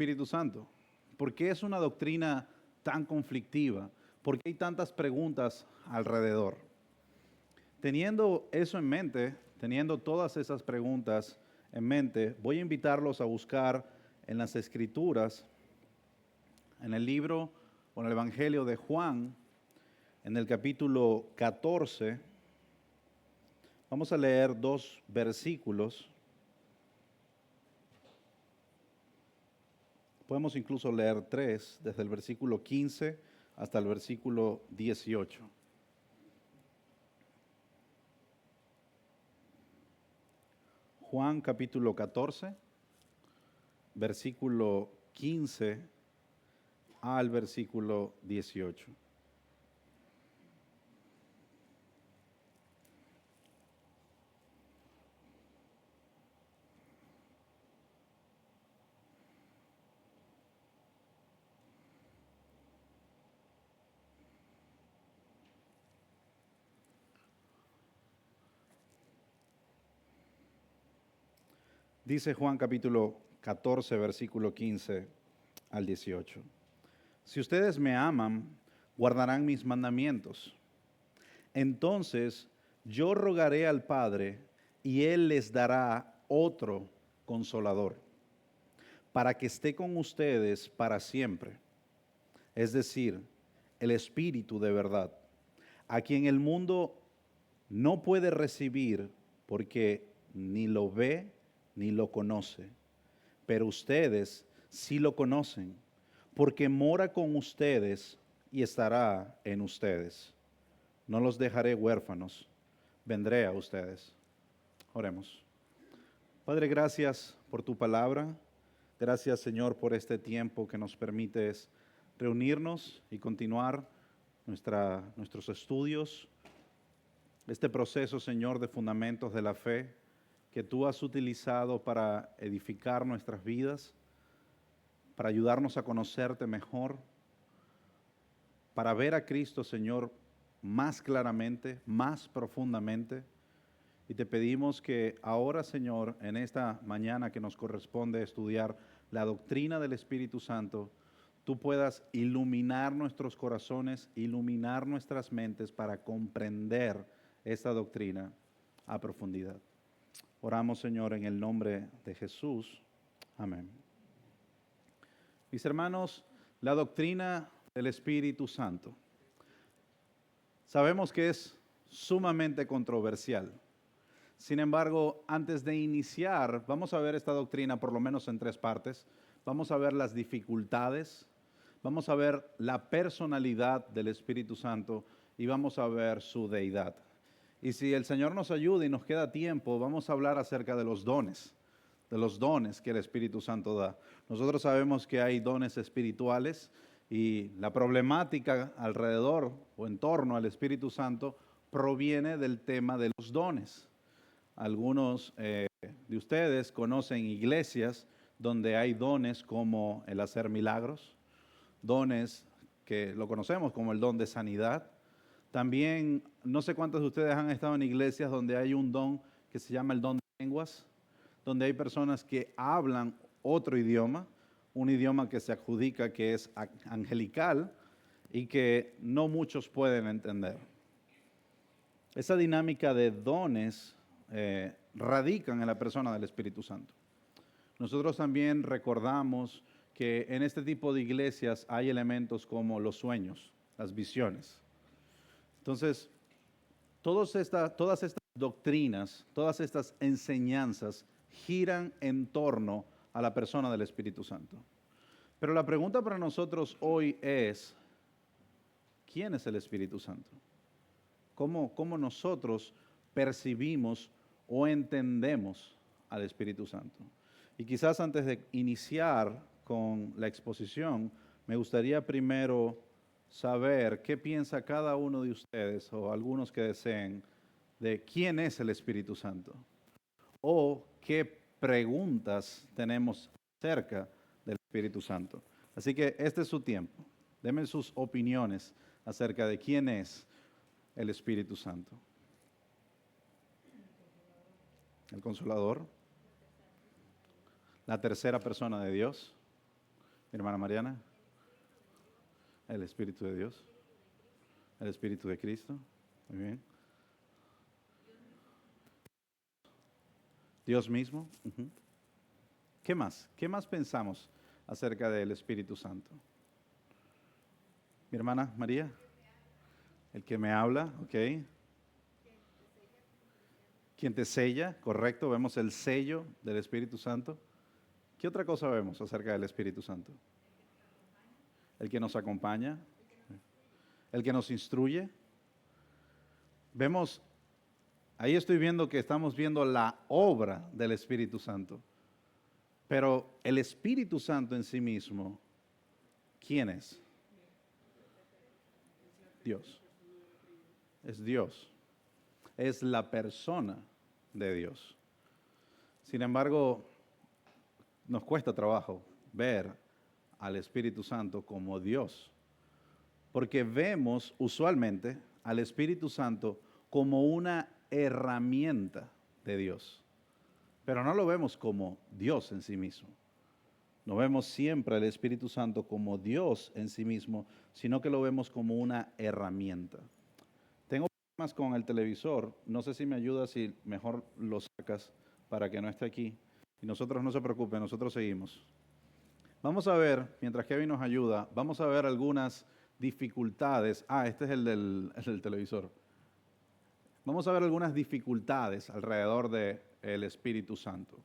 Espíritu Santo? ¿Por qué es una doctrina tan conflictiva? ¿Por qué hay tantas preguntas alrededor? Teniendo eso en mente, teniendo todas esas preguntas en mente, voy a invitarlos a buscar en las Escrituras, en el libro o en el Evangelio de Juan, en el capítulo 14. Vamos a leer 2 versículos. Podemos incluso leer 3, desde el versículo 15 hasta el versículo 18. Juan capítulo 14, versículo 15 al versículo 18. Dice Juan capítulo 14, versículo 15 al 18. Si ustedes me aman, guardarán mis mandamientos. Entonces yo rogaré al Padre y Él les dará otro consolador, para que esté con ustedes para siempre. Es decir, el Espíritu de verdad, a quien el mundo no puede recibir porque ni lo ve ni lo conoce. Pero ustedes sí lo conocen, porque mora con ustedes y estará en ustedes. No los dejaré huérfanos, vendré a ustedes. Oremos. Padre, gracias por tu palabra. Gracias, Señor, por este tiempo que nos permites reunirnos y continuar nuestros estudios. Este proceso, Señor, de fundamentos de la fe que tú has utilizado para edificar nuestras vidas, para ayudarnos a conocerte mejor, para ver a Cristo, Señor, más claramente, más profundamente. Y te pedimos que ahora, Señor, en esta mañana que nos corresponde estudiar la doctrina del Espíritu Santo, tú puedas iluminar nuestros corazones, iluminar nuestras mentes para comprender esta doctrina a profundidad. Oramos, Señor, en el nombre de Jesús. Amén. Mis hermanos, la doctrina del Espíritu Santo. Sabemos que es sumamente controversial. Sin embargo, antes de iniciar, vamos a ver esta doctrina por lo menos en 3 partes. Vamos a ver las dificultades, vamos a ver la personalidad del Espíritu Santo y vamos a ver su deidad. Y si el Señor nos ayuda y nos queda tiempo, vamos a hablar acerca de los dones que el Espíritu Santo da. Nosotros sabemos que hay dones espirituales y la problemática alrededor o en torno al Espíritu Santo proviene del tema de los dones. Algunos de ustedes conocen iglesias donde hay dones como el hacer milagros, dones que lo conocemos como el don de sanidad. También, no sé cuántos de ustedes han estado en iglesias donde hay un don que se llama el don de lenguas, donde hay personas que hablan otro idioma, un idioma que se adjudica que es angelical y que no muchos pueden entender. Esa dinámica de dones radican en la persona del Espíritu Santo. Nosotros también recordamos que en este tipo de iglesias hay elementos como los sueños, las visiones. Entonces, todas estas doctrinas, todas estas enseñanzas giran en torno a la persona del Espíritu Santo. Pero la pregunta para nosotros hoy es, ¿quién es el Espíritu Santo? ¿Cómo nosotros percibimos o entendemos al Espíritu Santo? Y quizás antes de iniciar con la exposición, me gustaría primero saber qué piensa cada uno de ustedes o algunos que deseen de quién es el Espíritu Santo o qué preguntas tenemos acerca del Espíritu Santo. Así que este es su tiempo. Denme sus opiniones acerca de quién es el Espíritu Santo. El Consolador, la tercera persona de Dios. Mi hermana Mariana. El Espíritu de Dios. El Espíritu de Cristo. Muy bien. Dios mismo. Ujú. ¿Qué más? ¿Qué más pensamos acerca del Espíritu Santo? Mi hermana María. El que me habla, ok. Quien te sella, correcto. Vemos el sello del Espíritu Santo. ¿Qué otra cosa vemos acerca del Espíritu Santo? El que nos acompaña, el que nos instruye. Vemos, ahí estoy viendo que estamos viendo la obra del Espíritu Santo. Pero el Espíritu Santo en sí mismo, ¿quién es? Dios. Es Dios. Es la persona de Dios. Sin embargo, nos cuesta trabajo ver al Espíritu Santo como Dios, porque vemos usualmente al Espíritu Santo como una herramienta de Dios, pero no lo vemos como Dios en sí mismo. No vemos siempre al Espíritu Santo como Dios en sí mismo, sino que lo vemos como una herramienta. Tengo problemas con el televisor, no sé si me ayudas si mejor lo sacas para que no esté aquí. Y nosotros no se preocupen, nosotros seguimos. Vamos a ver, mientras Kevin nos ayuda, vamos a ver algunas dificultades. Este es el del televisor. Vamos a ver algunas dificultades alrededor del Espíritu Santo.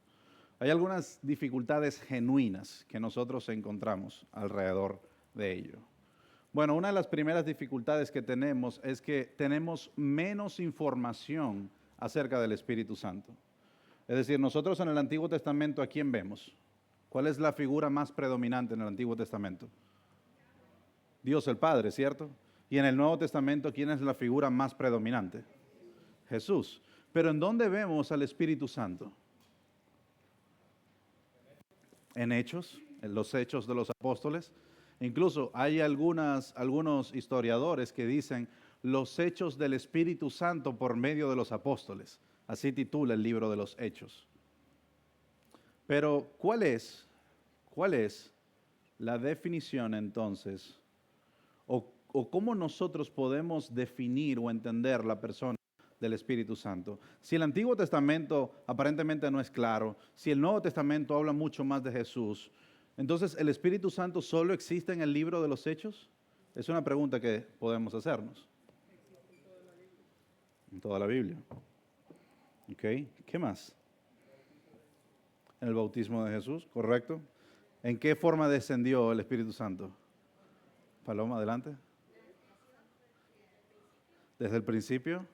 Hay algunas dificultades genuinas que nosotros encontramos alrededor de ello. Bueno, una de las primeras dificultades que tenemos es que tenemos menos información acerca del Espíritu Santo. Es decir, nosotros en el Antiguo Testamento, ¿a quién vemos? ¿Cuál es la figura más predominante en el Antiguo Testamento? Dios el Padre, ¿cierto? Y en el Nuevo Testamento, ¿quién es la figura más predominante? Jesús. Pero ¿en dónde vemos al Espíritu Santo? En Hechos, en los Hechos de los Apóstoles. Incluso hay algunos historiadores que dicen los hechos del Espíritu Santo por medio de los apóstoles. Así titula el libro de los Hechos. Pero, ¿cuál es la definición entonces? O cómo nosotros podemos definir o entender la persona del Espíritu Santo? Si el Antiguo Testamento aparentemente no es claro, si el Nuevo Testamento habla mucho más de Jesús, entonces ¿el Espíritu Santo solo existe en el libro de los Hechos? Es una pregunta que podemos hacernos. En toda la Biblia. ¿Ok? ¿Qué más? En el bautismo de Jesús, ¿correcto? ¿En qué forma descendió el Espíritu Santo? Paloma, adelante. Desde el principio.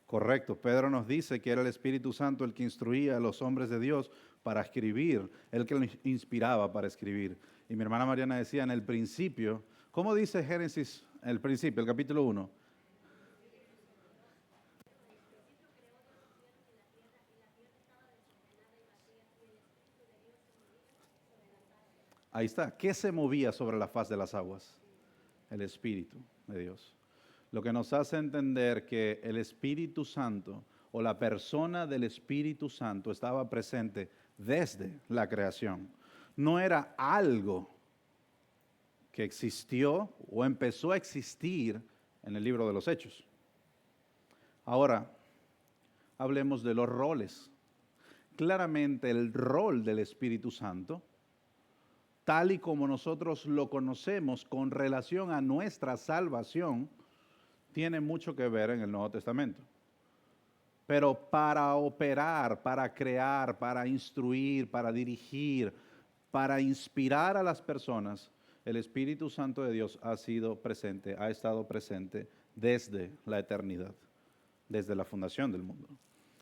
Correcto. Pedro nos dice que era el Espíritu Santo el que instruía a los hombres de Dios para escribir, el que los inspiraba para escribir. Y mi hermana Mariana decía en el principio, ¿cómo dice Génesis, el principio, el capítulo 1? Ahí está. ¿Qué se movía sobre la faz de las aguas? El Espíritu de Dios. Lo que nos hace entender que el Espíritu Santo o la persona del Espíritu Santo estaba presente desde la creación. No era algo que existió o empezó a existir en el libro de los Hechos. Ahora, hablemos de los roles. Claramente el rol del Espíritu Santo, tal y como nosotros lo conocemos con relación a nuestra salvación, tiene mucho que ver en el Nuevo Testamento. Pero para operar, para crear, para instruir, para dirigir, para inspirar a las personas, el Espíritu Santo de Dios ha sido presente, ha estado presente desde la eternidad, desde la fundación del mundo.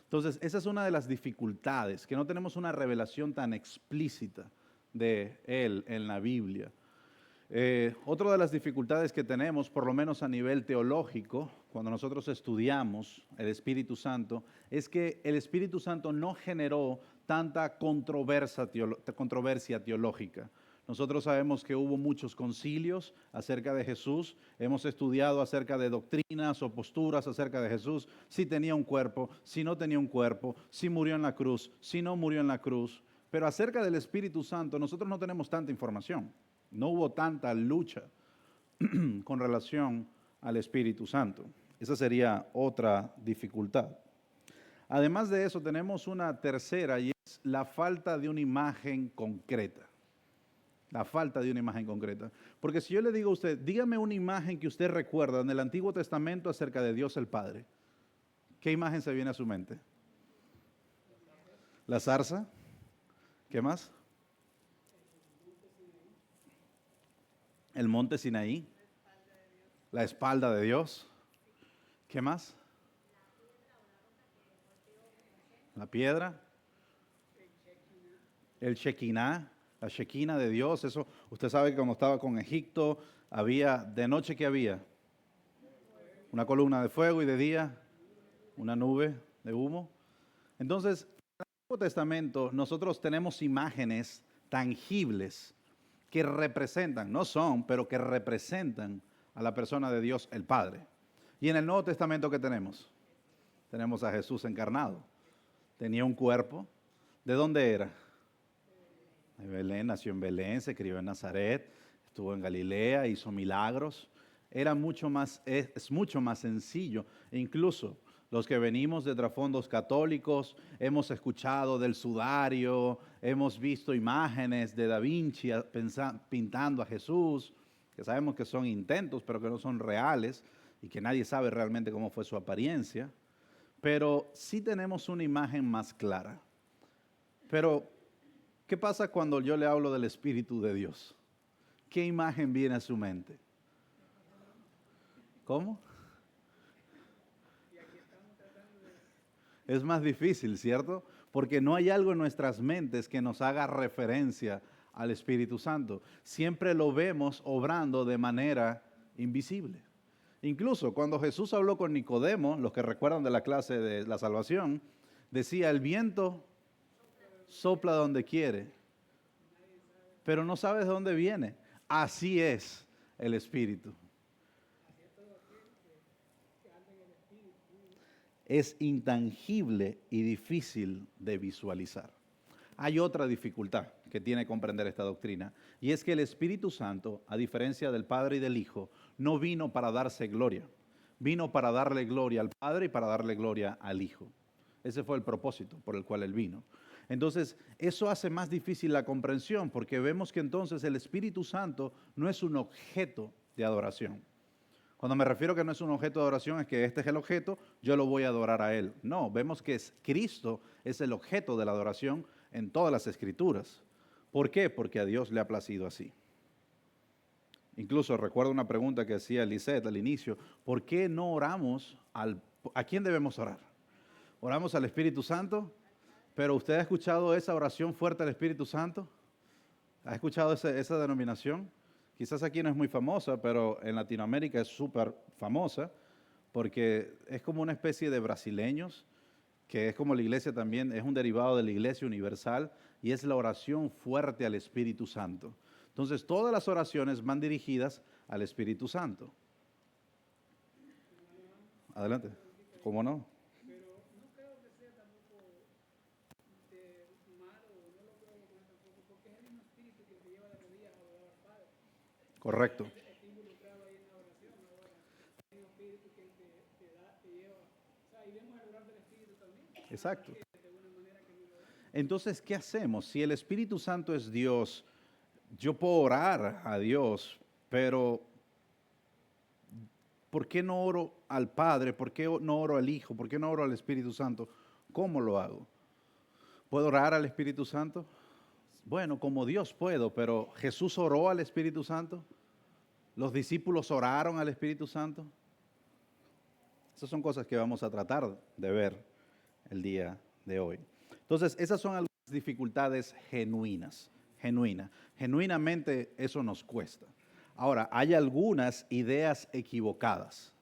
Entonces, esa es una de las dificultades, que no tenemos una revelación tan explícita de Él en la Biblia. Otra de las dificultades que tenemos, por lo menos a nivel teológico, cuando nosotros estudiamos el Espíritu Santo, es que el Espíritu Santo no generó tanta controversia teológica. Nosotros sabemos que hubo muchos concilios acerca de Jesús, hemos estudiado acerca de doctrinas o posturas acerca de Jesús, si tenía un cuerpo, si no tenía un cuerpo, si murió en la cruz, si no murió en la cruz. Pero acerca del Espíritu Santo nosotros no tenemos tanta información, no hubo tanta lucha con relación al Espíritu Santo. Esa sería otra dificultad. Además de eso tenemos una tercera y es la falta de una imagen concreta. La falta de una imagen concreta. Porque si yo le digo a usted, dígame una imagen que usted recuerda en el Antiguo Testamento acerca de Dios el Padre, ¿qué imagen se viene a su mente? La zarza. ¿Qué más? El monte Sinaí. La espalda de Dios. ¿Qué más? La piedra. El Shekinah. La Shekinah de Dios. Eso, usted sabe que cuando estaba con Egipto, había, de noche ¿qué había? Una columna de fuego y de día una nube de humo. Entonces, en el Antiguo Testamento nosotros tenemos imágenes tangibles que representan, no son, pero que representan a la persona de Dios el Padre. Y en el Nuevo Testamento, ¿qué tenemos? Tenemos a Jesús encarnado. Tenía un cuerpo. ¿De dónde era? De Belén, nació en Belén, se crió en Nazaret, estuvo en Galilea, hizo milagros. Era mucho más, es mucho más sencillo. E incluso los que venimos de trasfondos católicos, hemos escuchado del sudario, hemos visto imágenes de Da Vinci pintando a Jesús, que sabemos que son intentos, pero que no son reales y que nadie sabe realmente cómo fue su apariencia. Pero sí tenemos una imagen más clara. Pero, ¿qué pasa cuando yo le hablo del Espíritu de Dios? ¿Qué imagen viene a su mente? ¿Cómo? Es más difícil, ¿cierto? Porque no hay algo en nuestras mentes que nos haga referencia al Espíritu Santo. Siempre lo vemos obrando de manera invisible. Incluso cuando Jesús habló con Nicodemo, los que recuerdan de la clase de la salvación, decía, el viento sopla donde quiere, pero no sabes de dónde viene. Así es el Espíritu. Es intangible y difícil de visualizar. Hay otra dificultad que tiene que comprender esta doctrina, y es que el Espíritu Santo, a diferencia del Padre y del Hijo, no vino para darse gloria, vino para darle gloria al Padre y para darle gloria al Hijo. Ese fue el propósito por el cual Él vino. Entonces, eso hace más difícil la comprensión, porque vemos que entonces el Espíritu Santo no es un objeto de adoración. Cuando me refiero que no es un objeto de adoración, es que este es el objeto, yo lo voy a adorar a Él. No, vemos que Cristo es el objeto de la adoración en todas las Escrituras. ¿Por qué? Porque a Dios le ha placido así. Incluso recuerdo una pregunta que hacía Lisette al inicio, ¿por qué no oramos a quién debemos orar? ¿Oramos al Espíritu Santo? ¿Pero usted ha escuchado esa oración fuerte al Espíritu Santo? ¿Ha escuchado esa denominación? Quizás aquí no es muy famosa, pero en Latinoamérica es súper famosa porque es como una especie de brasileños, que es como la iglesia también, es un derivado de la iglesia universal y es la oración fuerte al Espíritu Santo. Entonces, todas las oraciones van dirigidas al Espíritu Santo. Adelante. ¿Cómo no? Correcto. Exacto. Entonces, ¿qué hacemos? Si el Espíritu Santo es Dios, yo puedo orar a Dios, pero ¿por qué no oro al Padre? ¿Por qué no oro al Hijo? ¿Por qué no oro al Espíritu Santo? ¿Cómo lo hago? ¿Puedo orar al Espíritu Santo? Bueno, como Dios puedo, pero ¿Jesús oró al Espíritu Santo? ¿Los discípulos oraron al Espíritu Santo? Esas son cosas que vamos a tratar de ver el día de hoy. Entonces, esas son algunas dificultades genuinamente eso nos cuesta. Ahora, hay algunas ideas equivocadas.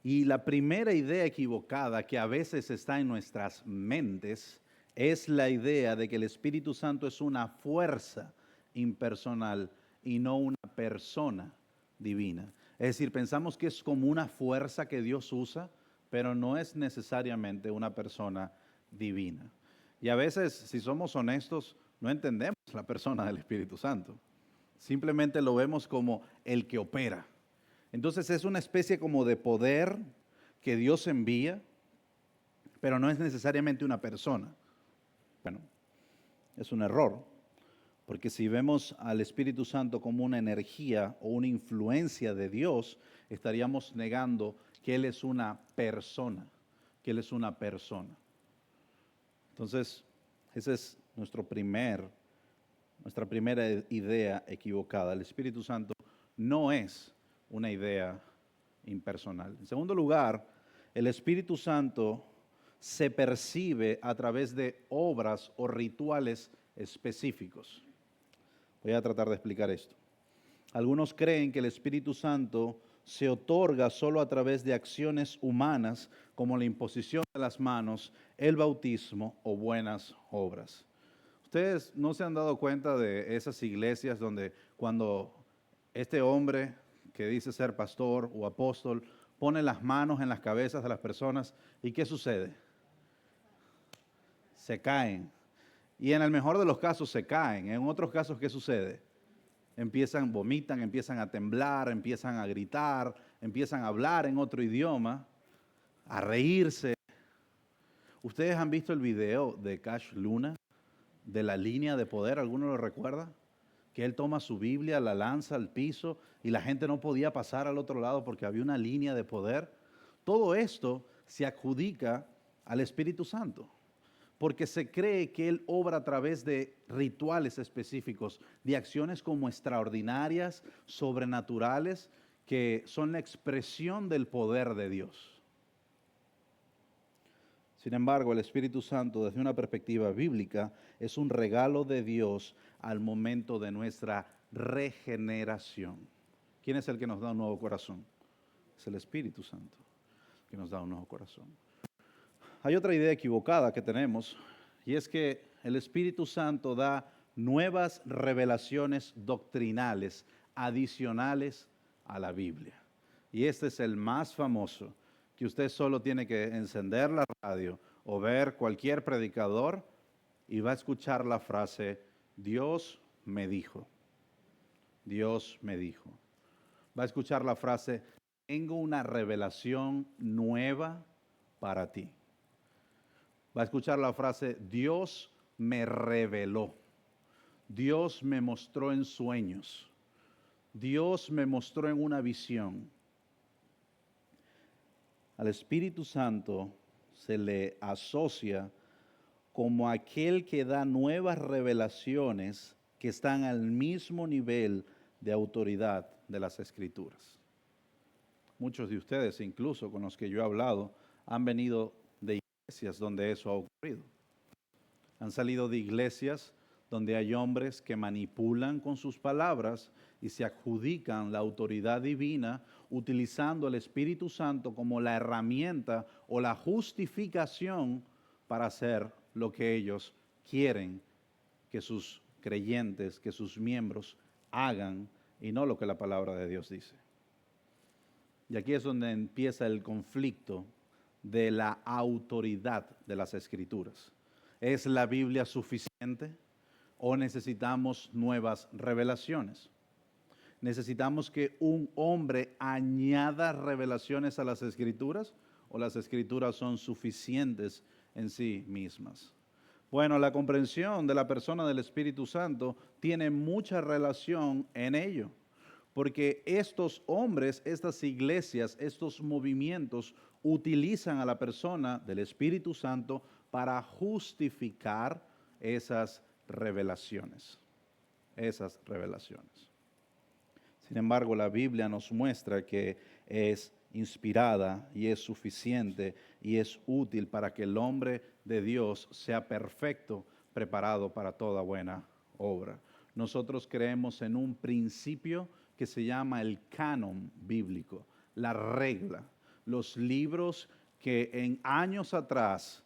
Y la primera idea equivocada que a veces está en nuestras mentes es la idea de que el Espíritu Santo es una fuerza impersonal y no una persona divina. Es decir, pensamos que es como una fuerza que Dios usa, pero no es necesariamente una persona divina. Y a veces, si somos honestos, no entendemos la persona del Espíritu Santo. Simplemente lo vemos como el que opera. Entonces es una especie como de poder que Dios envía, pero no es necesariamente una persona. Bueno, es un error, porque si vemos al Espíritu Santo como una energía o una influencia de Dios, estaríamos negando que Él es una persona, que Él es una persona. Entonces, esa es nuestra primera idea equivocada. El Espíritu Santo no es una idea impersonal. En segundo lugar, el Espíritu Santo se percibe a través de obras o rituales específicos. Voy a tratar de explicar esto. Algunos creen que el Espíritu Santo se otorga solo a través de acciones humanas como la imposición de las manos, el bautismo o buenas obras. ¿Ustedes no se han dado cuenta de esas iglesias donde cuando este hombre que dice ser pastor o apóstol pone las manos en las cabezas de las personas y qué sucede? Se caen. Y en el mejor de los casos se caen. En otros casos, ¿qué sucede? Vomitan, empiezan a temblar, empiezan a gritar, empiezan a hablar en otro idioma, a reírse. ¿Ustedes han visto el video de Cash Luna, de la línea de poder? ¿Alguno lo recuerda? Que él toma su Biblia, la lanza al piso y la gente no podía pasar al otro lado porque había una línea de poder. Todo esto se adjudica al Espíritu Santo, porque se cree que Él obra a través de rituales específicos, de acciones como extraordinarias, sobrenaturales, que son la expresión del poder de Dios. Sin embargo, el Espíritu Santo, desde una perspectiva bíblica, es un regalo de Dios al momento de nuestra regeneración. ¿Quién es el que nos da un nuevo corazón? Es el Espíritu Santo que nos da un nuevo corazón. Hay otra idea equivocada que tenemos, y es que el Espíritu Santo da nuevas revelaciones doctrinales adicionales a la Biblia. Y este es el más famoso, que usted solo tiene que encender la radio o ver cualquier predicador y va a escuchar la frase, Dios me dijo. Dios me dijo. Va a escuchar la frase, tengo una revelación nueva para ti. Va a escuchar la frase, Dios me reveló. Dios me mostró en sueños. Dios me mostró en una visión. Al Espíritu Santo se le asocia como aquel que da nuevas revelaciones que están al mismo nivel de autoridad de las Escrituras. Muchos de ustedes, incluso con los que yo he hablado, han venido de iglesias donde eso ha ocurrido. Han salido de iglesias donde hay hombres que manipulan con sus palabras y se adjudican la autoridad divina utilizando el Espíritu Santo como la herramienta o la justificación para hacer lo que ellos quieren que sus creyentes, que sus miembros hagan y no lo que la palabra de Dios dice. Y aquí es donde empieza el conflicto de la autoridad de las Escrituras. ¿Es la Biblia suficiente o necesitamos nuevas revelaciones? ¿Necesitamos que un hombre añada revelaciones a las Escrituras o las Escrituras son suficientes en sí mismas? Bueno, la comprensión de la persona del Espíritu Santo tiene mucha relación en ello, porque estos hombres, estas iglesias, estos movimientos utilizan a la persona del Espíritu Santo para justificar esas revelaciones. Esas revelaciones. Sin embargo, la Biblia nos muestra que es inspirada y es suficiente y es útil para que el hombre de Dios sea perfecto, preparado para toda buena obra. Nosotros creemos en un principio que se llama el canon bíblico, la regla, los libros que en años atrás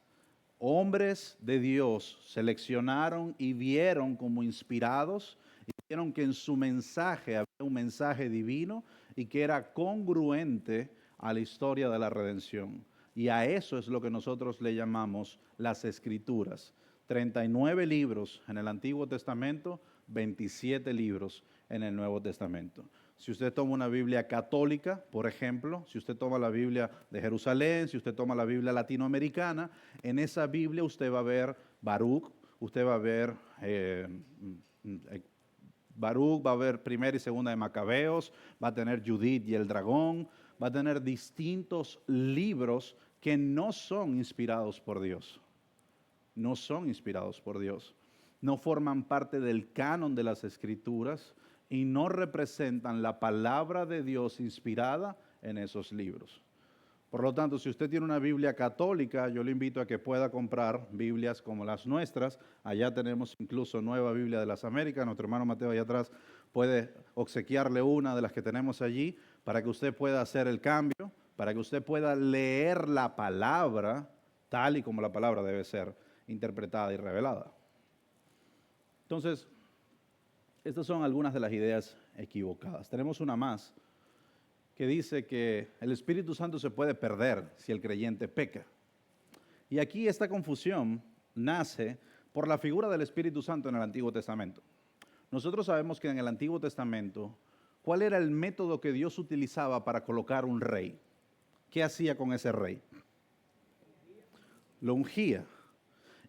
Hombres de Dios seleccionaron y vieron como inspirados y vieron que en su mensaje había un mensaje divino y que era congruente a la historia de la redención. Y a eso es lo que nosotros le llamamos las Escrituras. 39 libros en el Antiguo Testamento, 27 libros en el Nuevo Testamento. Si usted toma una Biblia católica, por ejemplo, si usted toma la Biblia de Jerusalén, si usted toma la Biblia latinoamericana, en esa Biblia usted va a ver Baruch, usted va a ver Baruch, va a ver primera y segunda de Macabeos, va a tener Judith y el dragón, va a tener distintos libros que no son inspirados por Dios. No son inspirados por Dios. No forman parte del canon de las Escrituras y no representan la palabra de Dios inspirada en esos libros. Por lo tanto, si usted tiene una Biblia católica, yo le invito a que pueda comprar Biblias como las nuestras. Allá tenemos incluso Nueva Biblia de las Américas. Nuestro hermano Mateo allá atrás puede obsequiarle una de las que tenemos allí para que usted pueda hacer el cambio, para que usted pueda leer la palabra tal y como la palabra debe ser interpretada y revelada. Entonces, estas son algunas de las ideas equivocadas. Tenemos una más que dice que el Espíritu Santo se puede perder si el creyente peca. Y aquí esta confusión nace por la figura del Espíritu Santo en el Antiguo Testamento. Nosotros sabemos que en el Antiguo Testamento, ¿cuál era el método que Dios utilizaba para colocar un rey? ¿Qué hacía con ese rey? Lo ungía.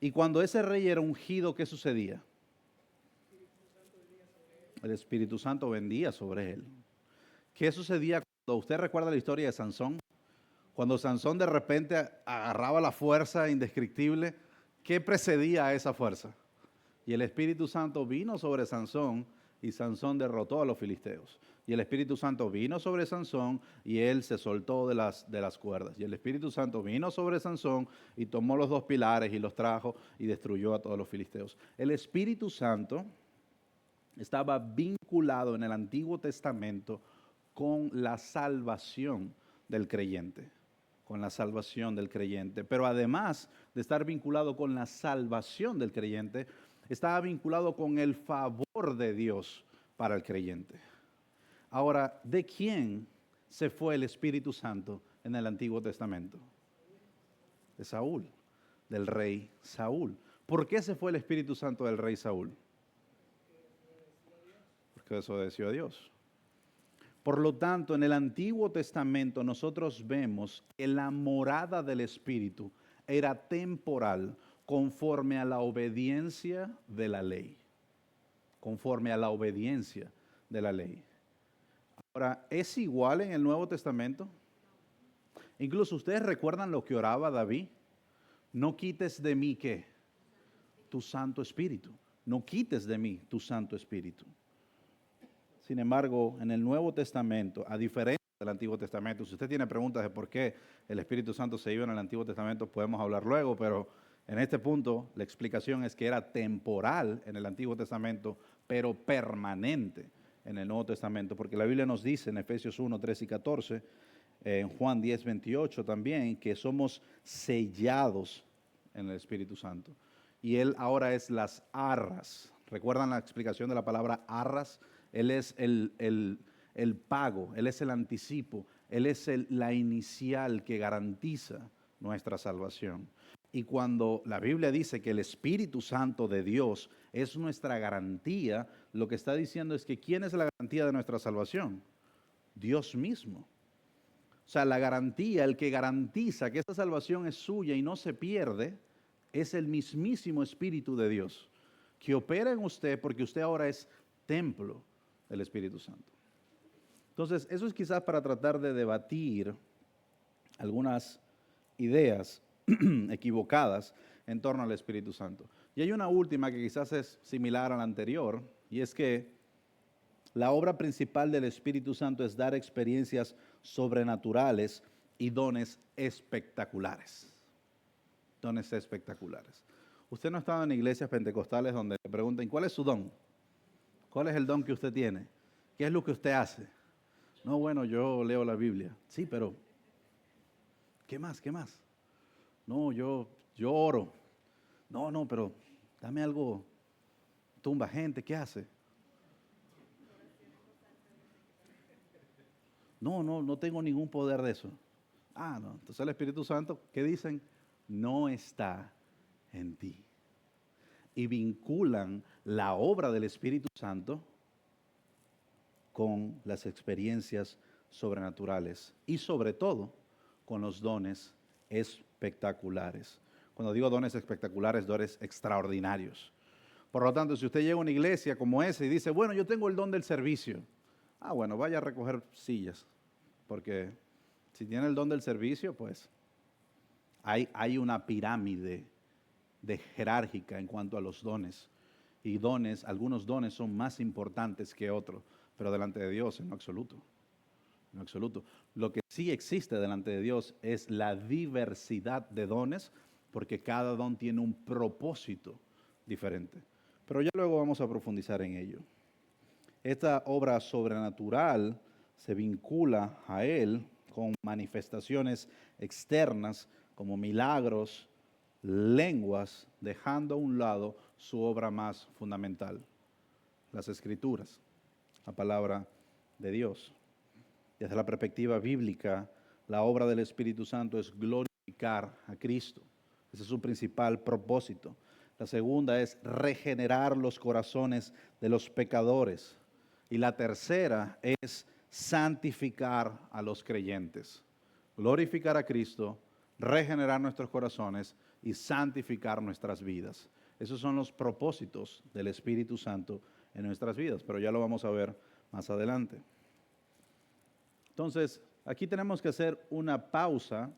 Y cuando ese rey era ungido, ¿qué sucedía? El Espíritu Santo vendía sobre él. ¿Qué sucedía cuando usted recuerda la historia de Sansón? Cuando Sansón de repente agarraba la fuerza indescriptible, ¿qué precedía a esa fuerza? Y el Espíritu Santo vino sobre Sansón y Sansón derrotó a los filisteos. Y el Espíritu Santo vino sobre Sansón y él se soltó de las cuerdas. Y el Espíritu Santo vino sobre Sansón y tomó los dos pilares y los trajo y destruyó a todos los filisteos. El Espíritu Santo estaba vinculado en el Antiguo Testamento con la salvación del creyente, con la salvación del creyente. Pero además de estar vinculado con la salvación del creyente, estaba vinculado con el favor de Dios para el creyente. Ahora, ¿de quién se fue el Espíritu Santo en el Antiguo Testamento? De Saúl, del rey Saúl. ¿Por qué se fue el Espíritu Santo del rey Saúl? Porque desobedeció a Dios. Por lo tanto, en el Antiguo Testamento nosotros vemos que la morada del Espíritu era temporal conforme a la obediencia de la ley. Conforme a la obediencia de la ley. Ahora, ¿es igual en el Nuevo Testamento? Incluso ustedes recuerdan lo que oraba David. No quites de mí, ¿qué? Tu Santo Espíritu. No quites de mí tu Santo Espíritu. Sin embargo, en el Nuevo Testamento, a diferencia del Antiguo Testamento, si usted tiene preguntas de por qué el Espíritu Santo se iba en el Antiguo Testamento, podemos hablar luego, pero en este punto la explicación es que era temporal en el Antiguo Testamento, pero permanente en el Nuevo Testamento, porque la Biblia nos dice en Efesios 1, 13 y 14, en Juan 10, 28 también, que somos sellados en el Espíritu Santo. Y Él ahora es las arras. ¿Recuerdan la explicación de la palabra arras? Él es el pago, Él es el anticipo, Él es la inicial que garantiza nuestra salvación. Y cuando la Biblia dice que el Espíritu Santo de Dios es nuestra garantía, lo que está diciendo es que ¿quién es la garantía de nuestra salvación? Dios mismo. O sea, la garantía, el que garantiza que esa salvación es suya y no se pierde, es el mismísimo Espíritu de Dios, que opera en usted porque usted ahora es templo del Espíritu Santo. Entonces, eso es quizás para tratar de debatir algunas ideas equivocadas en torno al Espíritu Santo. Y hay una última que quizás es similar a la anterior, y es que la obra principal del Espíritu Santo es dar experiencias sobrenaturales y dones espectaculares. Dones espectaculares. Usted no ha estado en iglesias pentecostales donde le preguntan, ¿cuál es su don? ¿Cuál es el don que usted tiene? ¿Qué es lo que usted hace? No, bueno, yo leo la Biblia. Sí, pero ¿qué más? ¿Qué más? No, yo oro. no, pero dame algo, tumba gente, ¿qué hace? No tengo ningún poder de eso. Ah, no. Entonces el Espíritu Santo, ¿qué dicen? No está en ti. Y vinculan la obra del Espíritu Santo con las experiencias sobrenaturales y sobre todo con los dones espectaculares. Cuando digo dones espectaculares, dones extraordinarios. Por lo tanto, si usted llega a una iglesia como esa y dice, bueno, yo tengo el don del servicio. Ah, bueno, vaya a recoger sillas, porque si tiene el don del servicio, pues hay una pirámide de jerárquica en cuanto a los dones. Y dones, algunos dones son más importantes que otros, pero delante de Dios en lo absoluto. En absoluto. Lo que sí existe delante de Dios es la diversidad de dones, porque cada don tiene un propósito diferente. Pero ya luego vamos a profundizar en ello. Esta obra sobrenatural se vincula a él con manifestaciones externas como milagros, lenguas, dejando a un lado su obra más fundamental, las escrituras, la palabra de Dios. Desde la perspectiva bíblica, la obra del Espíritu Santo es glorificar a Cristo. Ese es su principal propósito. La segunda es regenerar los corazones de los pecadores. Y la tercera es santificar a los creyentes. Glorificar a Cristo, regenerar nuestros corazones y santificar nuestras vidas. Esos son los propósitos del Espíritu Santo en nuestras vidas, pero ya lo vamos a ver más adelante. Entonces, aquí tenemos que hacer una pausa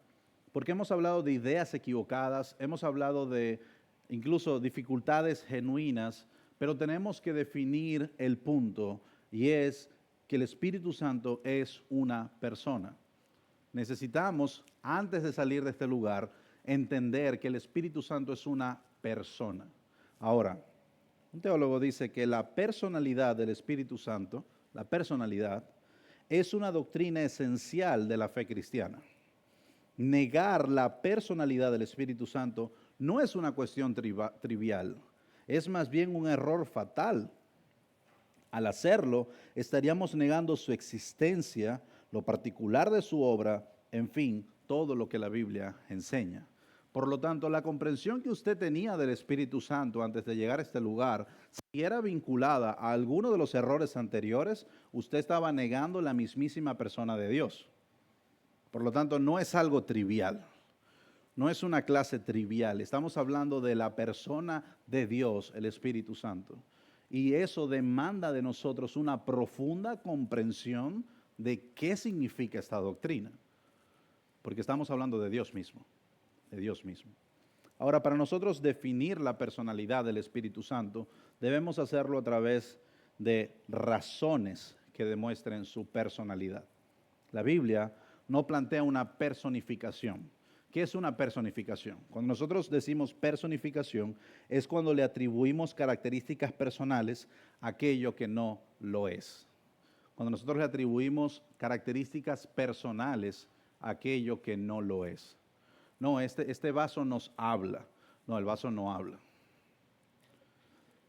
porque hemos hablado de ideas equivocadas, hemos hablado de incluso dificultades genuinas, pero tenemos que definir el punto y es que el Espíritu Santo es una persona. Necesitamos, antes de salir de este lugar, entender que el Espíritu Santo es una persona. Ahora, un teólogo dice que la personalidad del Espíritu Santo, la personalidad, es una doctrina esencial de la fe cristiana. Negar la personalidad del Espíritu Santo no es una cuestión trivial, es más bien un error fatal. Al hacerlo, estaríamos negando su existencia, lo particular de su obra, en fin, todo lo que la Biblia enseña. Por lo tanto, la comprensión que usted tenía del Espíritu Santo antes de llegar a este lugar, si era vinculada a alguno de los errores anteriores, usted estaba negando la mismísima persona de Dios. Por lo tanto, no es algo trivial, no es una clase trivial. Estamos hablando de la persona de Dios, el Espíritu Santo. Y eso demanda de nosotros una profunda comprensión de qué significa esta doctrina. Porque estamos hablando de Dios mismo, de Dios mismo. Ahora, para nosotros definir la personalidad del Espíritu Santo, debemos hacerlo a través de razones que demuestren su personalidad. La Biblia no plantea una personificación. ¿Qué es una personificación? Cuando nosotros decimos personificación, es cuando le atribuimos características personales a aquello que no lo es. Cuando nosotros le atribuimos características personales a aquello que no lo es. No, este vaso nos habla. No, el vaso no habla.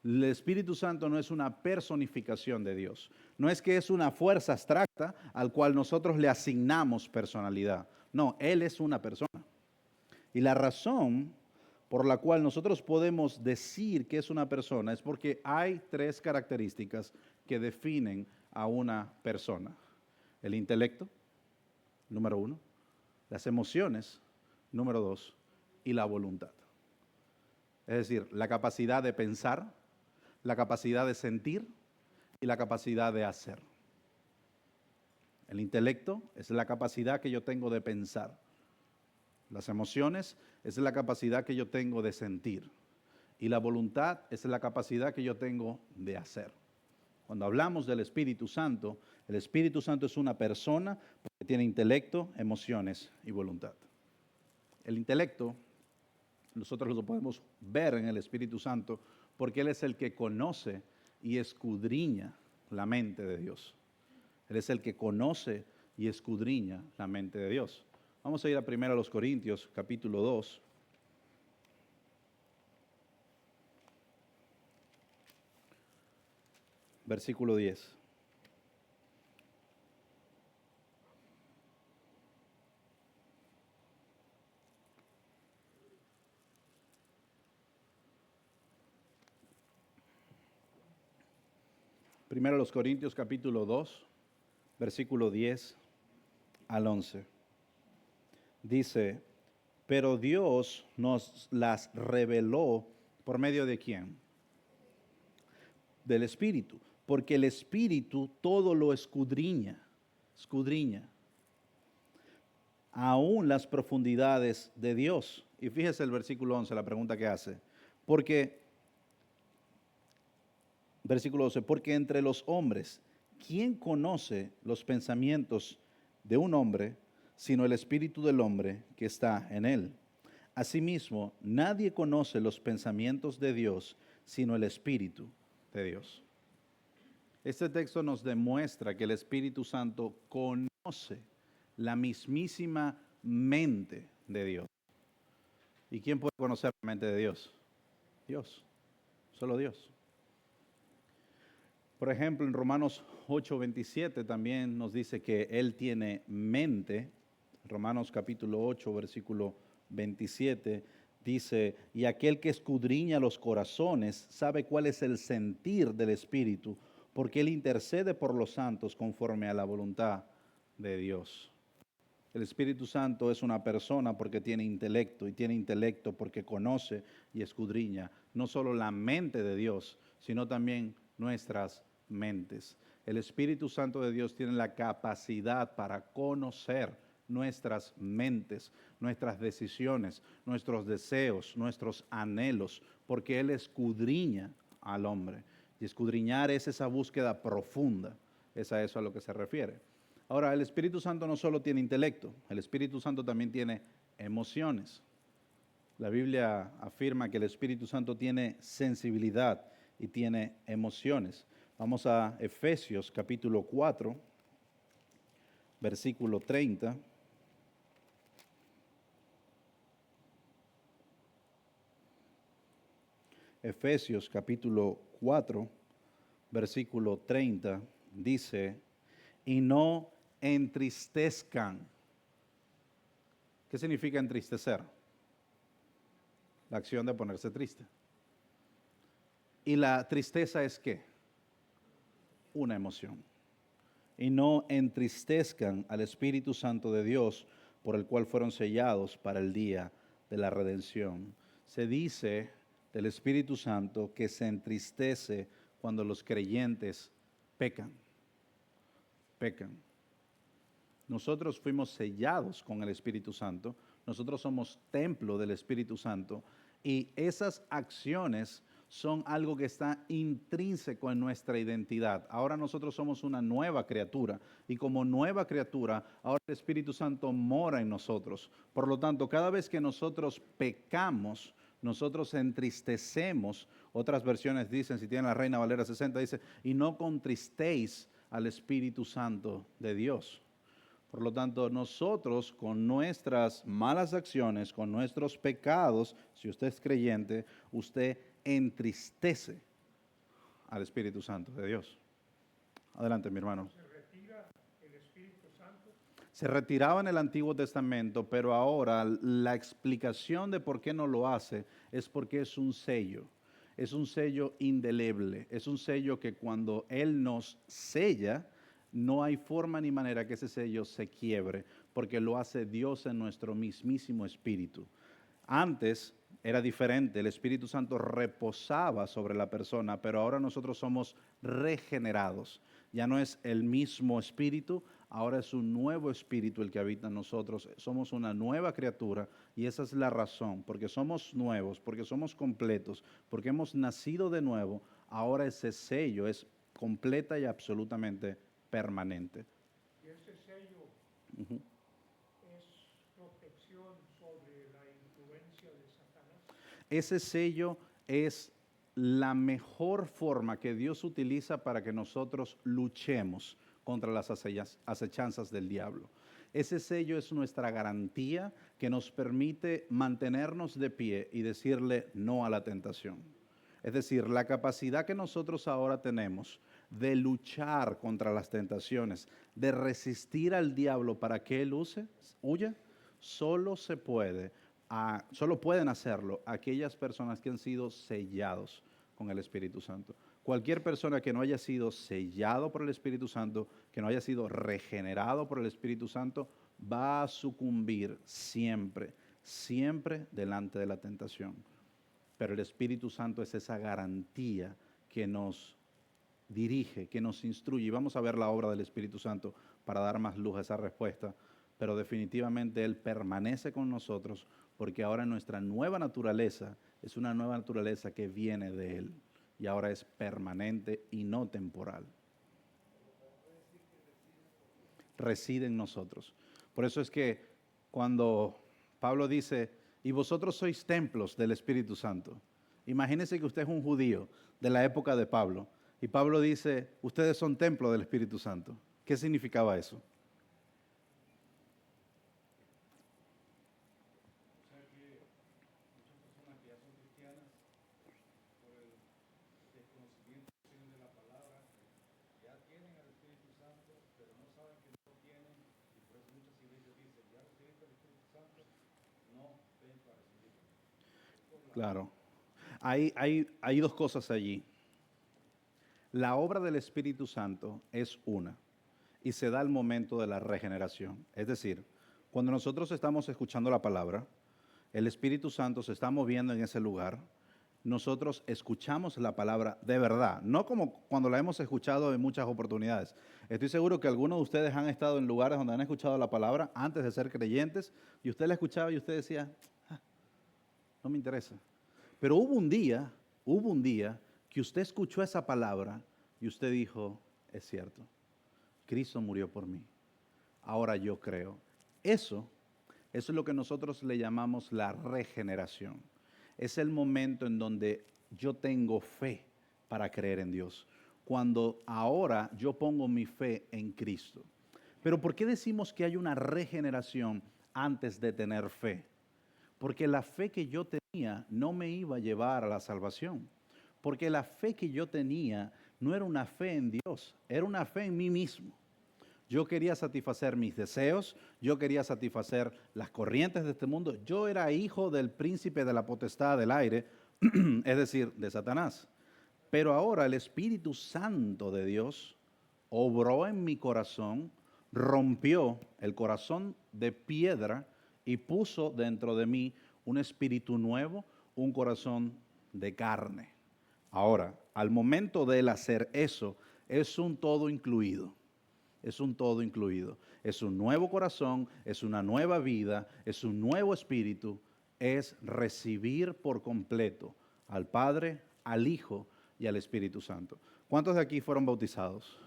El Espíritu Santo no es una personificación de Dios. No es que es una fuerza abstracta al cual nosotros le asignamos personalidad. No, Él es una persona. Y la razón por la cual nosotros podemos decir que es una persona es porque hay tres características que definen a una persona. El intelecto, número uno. Las emociones, número dos. Y la voluntad. Es decir, la capacidad de pensar, la capacidad de sentir y la capacidad de hacer. El intelecto es la capacidad que yo tengo de pensar. Las emociones es la capacidad que yo tengo de sentir. Y la voluntad es la capacidad que yo tengo de hacer. Cuando hablamos del Espíritu Santo, el Espíritu Santo es una persona que tiene intelecto, emociones y voluntad. El intelecto, nosotros lo podemos ver en el Espíritu Santo porque Él es el que conoce y escudriña la mente de Dios. Él es el que conoce y escudriña la mente de Dios. Vamos a ir a 1 Corintios, capítulo 2. versículo 10. Primero los Corintios capítulo 2, versículo 10 al 11. Dice, pero Dios nos las reveló por medio de ¿quién? Del Espíritu, porque el Espíritu todo lo escudriña, aún las profundidades de Dios. Y fíjese el versículo 11, la pregunta que hace, porque, versículo 12, porque entre los hombres, ¿quién conoce los pensamientos de un hombre, sino el Espíritu del hombre que está en él? Asimismo, nadie conoce los pensamientos de Dios, sino el Espíritu de Dios. Este texto nos demuestra que el Espíritu Santo conoce la mismísima mente de Dios. ¿Y quién puede conocer la mente de Dios? Dios, solo Dios. Por ejemplo, en Romanos 8:27 también nos dice que Él tiene mente. Romanos capítulo 8, versículo 27 dice, y aquel que escudriña los corazones sabe cuál es el sentir del Espíritu, porque Él intercede por los santos conforme a la voluntad de Dios. El Espíritu Santo es una persona porque tiene intelecto, y tiene intelecto porque conoce y escudriña no solo la mente de Dios, sino también nuestras mentes. El Espíritu Santo de Dios tiene la capacidad para conocer nuestras mentes, nuestras decisiones, nuestros deseos, nuestros anhelos, porque Él escudriña al hombre. Y escudriñar es esa búsqueda profunda, es a eso a lo que se refiere. Ahora, el Espíritu Santo no solo tiene intelecto, el Espíritu Santo también tiene emociones. La Biblia afirma que el Espíritu Santo tiene sensibilidad y tiene emociones. Vamos a Efesios capítulo 4, versículo 30. Efesios capítulo 4, versículo 30 dice, y no entristezcan. ¿Qué significa entristecer? La acción de ponerse triste. ¿Y la tristeza es qué? Una emoción. Y no entristezcan al Espíritu Santo de Dios, por el cual fueron sellados para el día de la redención. Se dice del Espíritu Santo que se entristece cuando los creyentes pecan. Nosotros fuimos sellados con el Espíritu Santo, nosotros somos templo del Espíritu Santo y esas acciones son algo que está intrínseco en nuestra identidad. Ahora nosotros somos una nueva criatura y como nueva criatura, ahora el Espíritu Santo mora en nosotros. Por lo tanto, cada vez que nosotros pecamos, nosotros entristecemos. Otras versiones dicen, si tienen la Reina Valera 60, dice, y no contristéis al Espíritu Santo de Dios. Por lo tanto, nosotros con nuestras malas acciones, con nuestros pecados, si usted es creyente, usted entristece al Espíritu Santo de Dios. Adelante, mi hermano. ¿Se retira el Espíritu Santo? Se retiraba en el Antiguo Testamento, pero ahora la explicación de por qué no lo hace es porque es un sello indeleble, es un sello que cuando Él nos sella, no hay forma ni manera que ese sello se quiebre, porque lo hace Dios en nuestro mismísimo espíritu. Antes era diferente, el Espíritu Santo reposaba sobre la persona, pero ahora nosotros somos regenerados. Ya no es el mismo espíritu, ahora es un nuevo espíritu el que habita en nosotros. Somos una nueva criatura y esa es la razón, porque somos nuevos, porque somos completos, porque hemos nacido de nuevo. Ahora ese sello es completa y absolutamente permanente. Y ese sello es protección sobre la influencia de Satanás. Ese sello es la mejor forma que Dios utiliza para que nosotros luchemos contra las acechanzas del diablo. Ese sello es nuestra garantía que nos permite mantenernos de pie y decirle no a la tentación. Es decir, la capacidad que nosotros ahora tenemos de luchar contra las tentaciones, de resistir al diablo para que él huya, solo pueden hacerlo aquellas personas que han sido sellados con el Espíritu Santo. Cualquier persona que no haya sido sellado por el Espíritu Santo, que no haya sido regenerado por el Espíritu Santo, va a sucumbir siempre, siempre delante de la tentación. Pero el Espíritu Santo es esa garantía que nos dirige, que nos instruye. Y vamos a ver la obra del Espíritu Santo para dar más luz a esa respuesta. Pero definitivamente Él permanece con nosotros porque ahora nuestra nueva naturaleza es una nueva naturaleza que viene de Él y ahora es permanente y no temporal. Reside en nosotros. Por eso es que cuando Pablo dice, y vosotros sois templos del Espíritu Santo. Imagínense que usted es un judío de la época de Pablo y Pablo dice, ustedes son templo del Espíritu Santo. ¿Qué significaba eso? Claro. Hay dos cosas allí. La obra del Espíritu Santo es una y se da al momento de la regeneración. Es decir, cuando nosotros estamos escuchando la palabra, el Espíritu Santo se está moviendo en ese lugar, nosotros escuchamos la palabra de verdad, no como cuando la hemos escuchado en muchas oportunidades. Estoy seguro que algunos de ustedes han estado en lugares donde han escuchado la palabra antes de ser creyentes y usted la escuchaba y usted decía, no me interesa. Pero hubo un día que usted escuchó esa palabra y usted dijo, es cierto, Cristo murió por mí, ahora yo creo. Eso es lo que nosotros le llamamos la regeneración. Es el momento en donde yo tengo fe para creer en Dios, cuando ahora yo pongo mi fe en Cristo. Pero ¿por qué decimos que hay una regeneración antes de tener fe? Porque la fe que yo tenía no me iba a llevar a la salvación. Porque la fe que yo tenía no era una fe en Dios, era una fe en mí mismo. Yo quería satisfacer mis deseos, yo quería satisfacer las corrientes de este mundo. Yo era hijo del príncipe de la potestad del aire, es decir, de Satanás. Pero ahora el Espíritu Santo de Dios obró en mi corazón, rompió el corazón de piedra y puso dentro de mí un espíritu nuevo, un corazón de carne. Ahora, al momento de él hacer eso, es un todo incluido. Es un todo incluido. Es un nuevo corazón, es una nueva vida, es un nuevo espíritu. Es recibir por completo al Padre, al Hijo y al Espíritu Santo. ¿Cuántos de aquí fueron bautizados?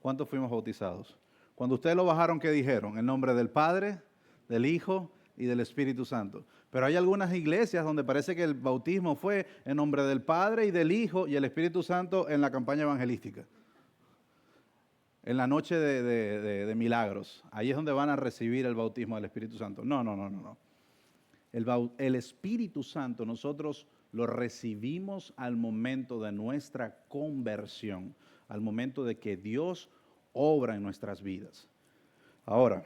¿Cuántos fuimos bautizados? Cuando ustedes lo bajaron, ¿qué dijeron? En nombre del Padre, del Hijo y del Espíritu Santo. Pero hay algunas iglesias donde parece que el bautismo fue en nombre del Padre y del Hijo y el Espíritu Santo en la campaña evangelística. En la noche de milagros. Ahí es donde van a recibir el bautismo del Espíritu Santo. No. El Espíritu Santo nosotros lo recibimos al momento de nuestra conversión, al momento de que Dios obra en nuestras vidas. Ahora,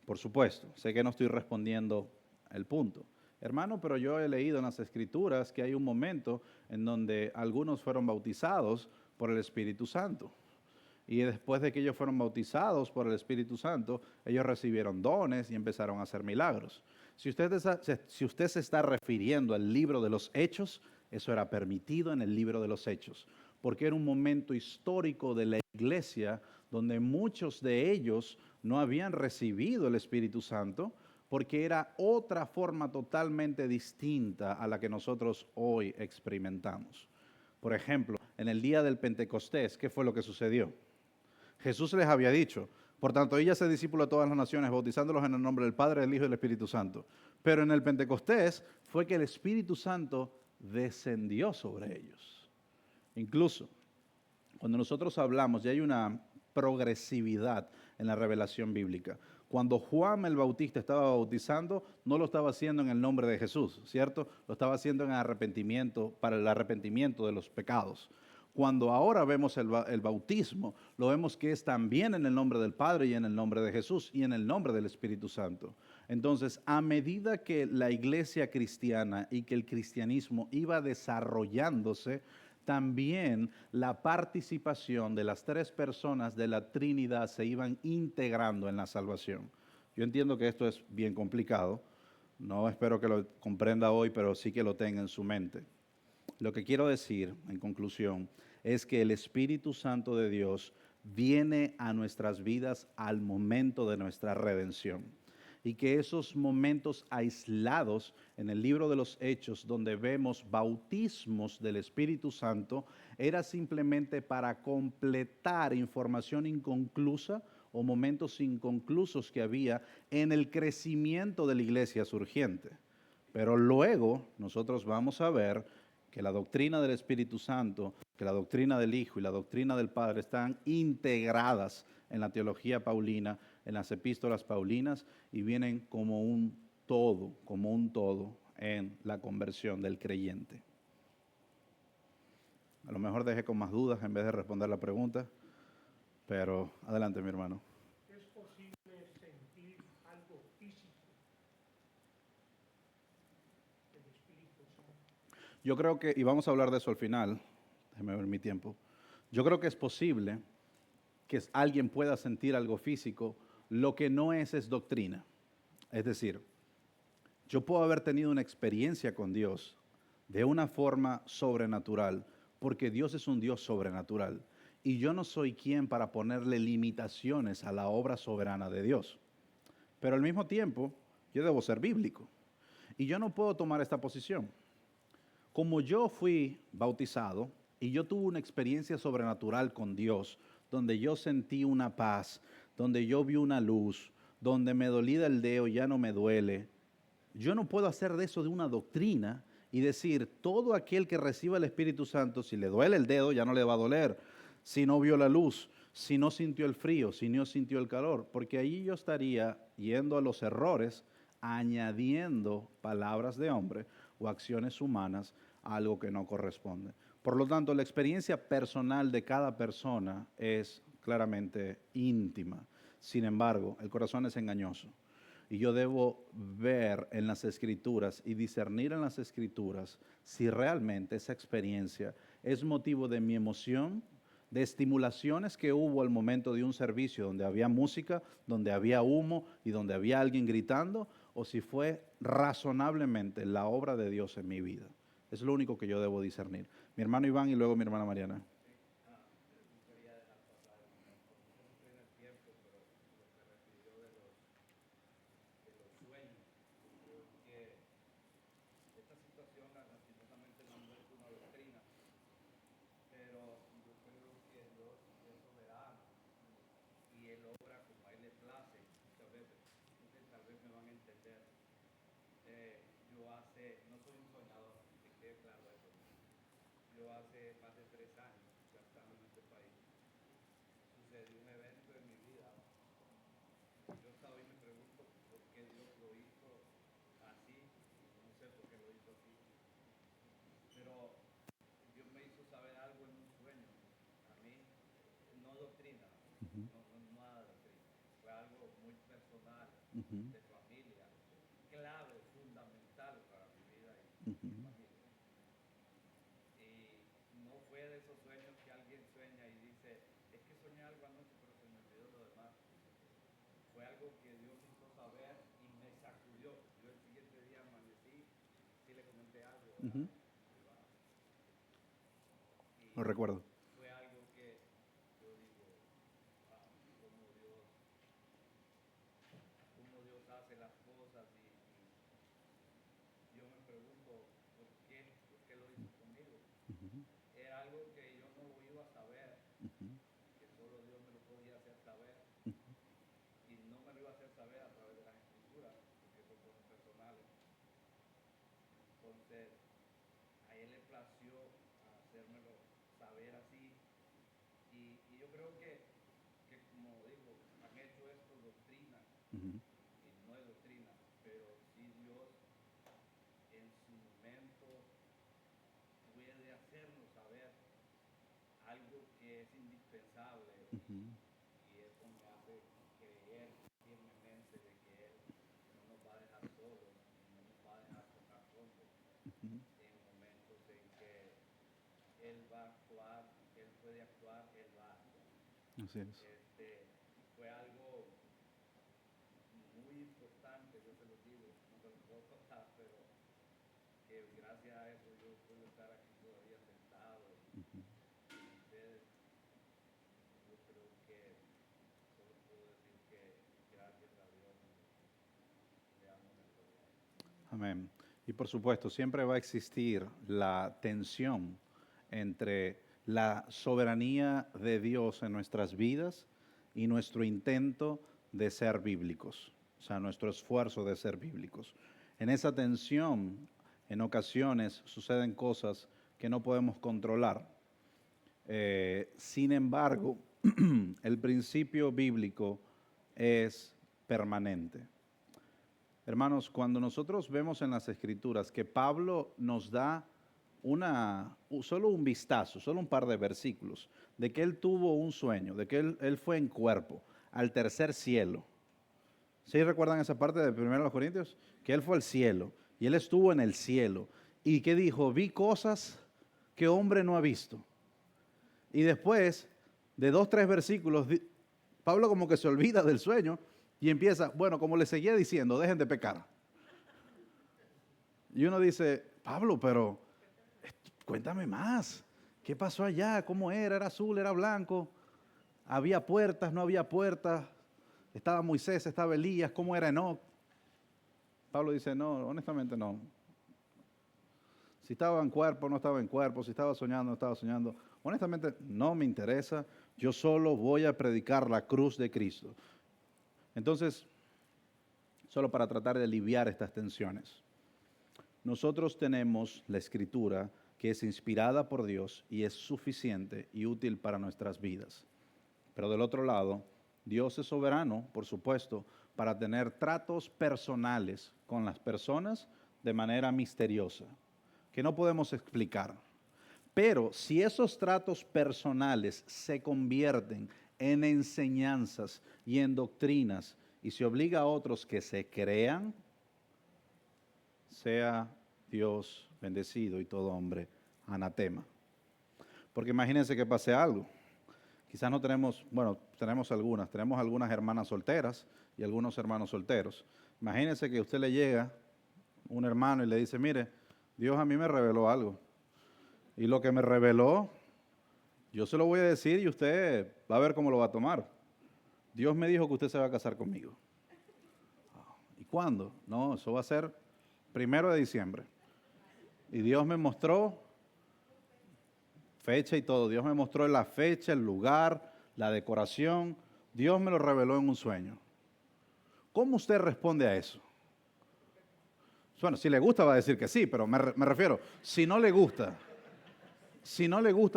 por supuesto, sé que no estoy respondiendo el punto. Hermano, pero yo he leído en las Escrituras que hay un momento en donde algunos fueron bautizados por el Espíritu Santo. Y después de que ellos fueron bautizados por el Espíritu Santo, ellos recibieron dones y empezaron a hacer milagros. Si usted se está refiriendo al libro de los Hechos, eso era permitido en el libro de los Hechos, porque era un momento histórico de la iglesia donde muchos de ellos no habían recibido el Espíritu Santo, porque era otra forma totalmente distinta a la que nosotros hoy experimentamos. Por ejemplo, en el día del Pentecostés, ¿qué fue lo que sucedió? Jesús les había dicho, por tanto, ella se discípulo a todas las naciones, bautizándolos en el nombre del Padre, del Hijo y del Espíritu Santo. Pero en el Pentecostés fue que el Espíritu Santo descendió sobre ellos. Incluso, cuando nosotros hablamos, ya hay una progresividad en la revelación bíblica. Cuando Juan el Bautista estaba bautizando, no lo estaba haciendo en el nombre de Jesús, ¿cierto? Lo estaba haciendo en arrepentimiento, para el arrepentimiento de los pecados. Cuando ahora vemos el bautismo, lo vemos que es también en el nombre del Padre y en el nombre de Jesús y en el nombre del Espíritu Santo. Entonces, a medida que la iglesia cristiana y que el cristianismo iba desarrollándose, también la participación de las tres personas de la Trinidad se iban integrando en la salvación. Yo entiendo que esto es bien complicado, no espero que lo comprenda hoy, pero sí que lo tenga en su mente. Lo que quiero decir, en conclusión, es que el Espíritu Santo de Dios viene a nuestras vidas al momento de nuestra redención. Y que esos momentos aislados en el libro de los Hechos, donde vemos bautismos del Espíritu Santo, era simplemente para completar información inconclusa o momentos inconclusos que había en el crecimiento de la iglesia surgiente. Pero luego nosotros vamos a ver que la doctrina del Espíritu Santo, que la doctrina del Hijo y la doctrina del Padre están integradas en la teología paulina, en las epístolas paulinas, y vienen como un todo en la conversión del creyente. A lo mejor dejé con más dudas en vez de responder la pregunta, pero adelante, mi hermano. ¿Es posible sentir algo físico del Espíritu Santo? Yo creo que, y vamos a hablar de eso al final, déjeme ver mi tiempo, yo creo que es posible que alguien pueda sentir algo físico, lo que no es doctrina. Es decir, yo puedo haber tenido una experiencia con Dios de una forma sobrenatural, porque Dios es un Dios sobrenatural. Y yo no soy quien para ponerle limitaciones a la obra soberana de Dios. Pero al mismo tiempo, yo debo ser bíblico. Y yo no puedo tomar esta posición. Como yo fui bautizado y yo tuve una experiencia sobrenatural con Dios, donde yo sentí una paz, donde yo vi una luz, donde me dolía el dedo, ya no me duele, yo no puedo hacer de eso de una doctrina y decir, todo aquel que reciba el Espíritu Santo, si le duele el dedo, ya no le va a doler, si no vio la luz, si no sintió el frío, si no sintió el calor, porque allí yo estaría yendo a los errores, añadiendo palabras de hombre o acciones humanas a algo que no corresponde. Por lo tanto, la experiencia personal de cada persona es claramente íntima. Sin embargo, el corazón es engañoso. Y yo debo ver en las escrituras y discernir en las escrituras si realmente esa experiencia es motivo de mi emoción, de estimulaciones que hubo al momento de un servicio donde había música, donde había humo y donde había alguien gritando, o si fue razonablemente la obra de Dios en mi vida. Es lo único que yo debo discernir. Mi hermano Iván y luego mi hermana Mariana. Uh-huh. Uh-huh. Uh-huh. Lo recuerdo. Uh-huh. Uh-huh. Uh-huh. que es indispensable Ujú. y eso me hace creer firmemente de que Él no nos va a dejar solos y no nos va a dejar tocar fondo en momentos en que Él va a actuar, Él puede actuar, Él va a actuar. Así es. Fue algo muy importante, yo se lo digo, no se lo puedo contar, pero que gracias a eso yo puedo estar aquí todavía sentado Ujú. y ustedes, yo creo que solo puedo decir que gracias a Dios le damos la gloria a Él. Amén. Y por supuesto, siempre va a existir la tensión entre la soberanía de Dios en nuestras vidas y nuestro intento de ser bíblicos, o sea, nuestro esfuerzo de ser bíblicos. En esa tensión, en ocasiones, suceden cosas que no podemos controlar. Sin embargo, el principio bíblico es permanente. Hermanos, cuando nosotros vemos en las Escrituras que Pablo nos da solo un vistazo, solo un par de versículos, de que él tuvo un sueño, de que él fue en cuerpo al tercer cielo. ¿Sí recuerdan esa parte de 1 Corintios? Que él fue al cielo y él estuvo en el cielo. ¿Y qué dijo? Vi cosas que hombre no ha visto. Y después de 2, 3 versículos, Pablo como que se olvida del sueño y empieza, bueno, como le seguía diciendo, dejen de pecar. Y uno dice, Pablo, pero cuéntame más. ¿Qué pasó allá? ¿Cómo era? ¿Era azul? ¿Era blanco? ¿Había puertas? ¿No había puertas? ¿Estaba Moisés? ¿Estaba Elías? ¿Cómo era Enoc? Pablo dice, no, honestamente no. Si estaba en cuerpo, no estaba en cuerpo. Si estaba soñando, no estaba soñando. Honestamente no me interesa. Yo solo voy a predicar la cruz de Cristo. Entonces, solo para tratar de aliviar estas tensiones. Nosotros tenemos la Escritura que es inspirada por Dios y es suficiente y útil para nuestras vidas. Pero del otro lado, Dios es soberano, por supuesto, para tener tratos personales con las personas de manera misteriosa, que no podemos explicar. Pero si esos tratos personales se convierten en enseñanzas y en doctrinas y se obliga a otros que se crean, sea Dios bendecido y todo hombre anatema. Porque imagínense que pase algo. Quizás no tenemos, bueno, tenemos algunas hermanas solteras y algunos hermanos solteros. Imagínense que a usted le llega un hermano y le dice, mire, Dios a mí me reveló algo. Y lo que me reveló, yo se lo voy a decir y usted va a ver cómo lo va a tomar. Dios me dijo que usted se va a casar conmigo. ¿Y cuándo? No, eso va a ser 1 de diciembre. Y Dios me mostró fecha y todo. Dios me mostró la fecha, el lugar, la decoración. Dios me lo reveló en un sueño. ¿Cómo usted responde a eso? Bueno, si le gusta va a decir que sí, pero me refiero, si no le gusta,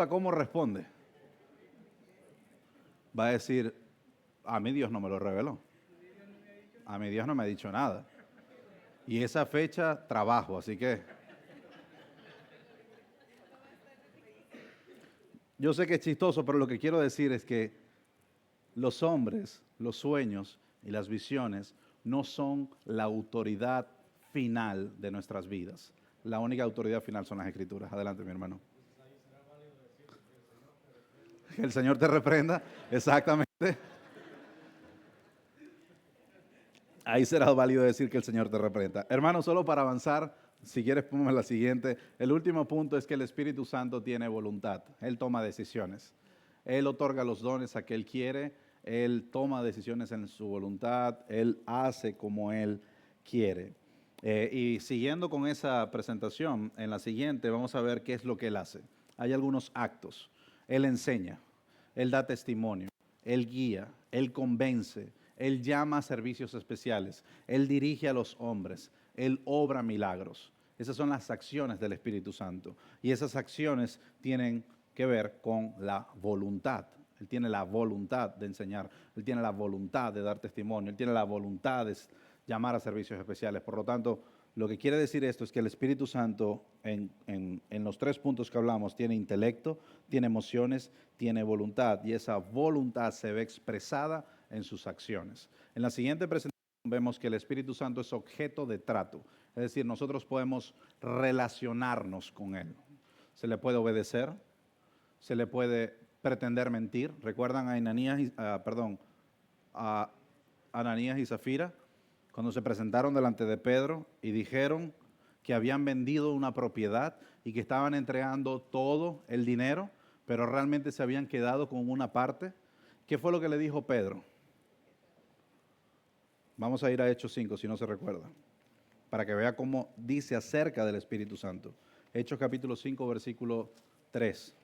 ¿cómo responde? Va a decir, a mí Dios no me lo reveló. A mí Dios no me ha dicho nada. Y esa fecha trabajo, así que yo sé que es chistoso, pero lo que quiero decir es que los hombres, los sueños y las visiones no son la autoridad final de nuestras vidas. La única autoridad final son las Escrituras. Adelante, mi hermano. Que el Señor te reprenda, exactamente. Ahí será válido decir que el Señor te reprenda. Hermano, solo para avanzar, si quieres ponme la siguiente. El último punto es que el Espíritu Santo tiene voluntad. Él toma decisiones. Él otorga los dones a que Él quiere. Él toma decisiones en su voluntad. Él hace como Él quiere. Y siguiendo con esa presentación, en la siguiente vamos a ver qué es lo que Él hace. Hay algunos actos. Él enseña. Él da testimonio. Él guía. Él convence. Él llama a servicios especiales. Él dirige a los hombres. Él obra milagros. Esas son las acciones del Espíritu Santo. Y esas acciones tienen que ver con la voluntad. Él tiene la voluntad de enseñar. Él tiene la voluntad de dar testimonio. Él tiene la voluntad de llamar a servicios especiales. Por lo tanto, Lo que quiere decir esto es que el Espíritu Santo en los 3 puntos que hablamos tiene intelecto, tiene emociones, tiene voluntad, y esa voluntad se ve expresada en sus acciones. En la siguiente presentación vemos que el Espíritu Santo es objeto de trato, es decir, nosotros podemos relacionarnos con Él. Se le puede obedecer, se le puede pretender mentir. ¿Recuerdan a a Ananías y Zafira, cuando se presentaron delante de Pedro y dijeron que habían vendido una propiedad y que estaban entregando todo el dinero, pero realmente se habían quedado con una parte? ¿Qué fue lo que le dijo Pedro? Vamos a ir a Hechos 5, si no se recuerda, para que vea cómo dice acerca del Espíritu Santo. Hechos capítulo 5, versículo 3.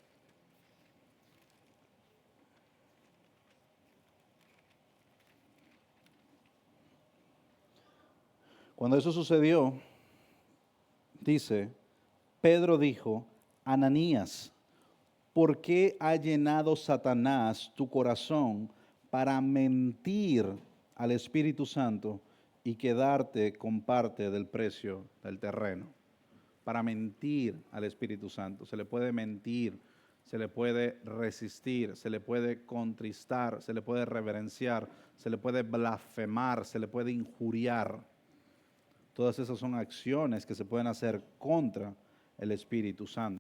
Cuando eso sucedió, dice, Pedro dijo, Ananías, ¿por qué ha llenado Satanás tu corazón para mentir al Espíritu Santo y quedarte con parte del precio del terreno? Para mentir al Espíritu Santo. Se le puede mentir, se le puede resistir, se le puede contristar, se le puede reverenciar, se le puede blasfemar, se le puede injuriar. Todas esas son acciones que se pueden hacer contra el Espíritu Santo.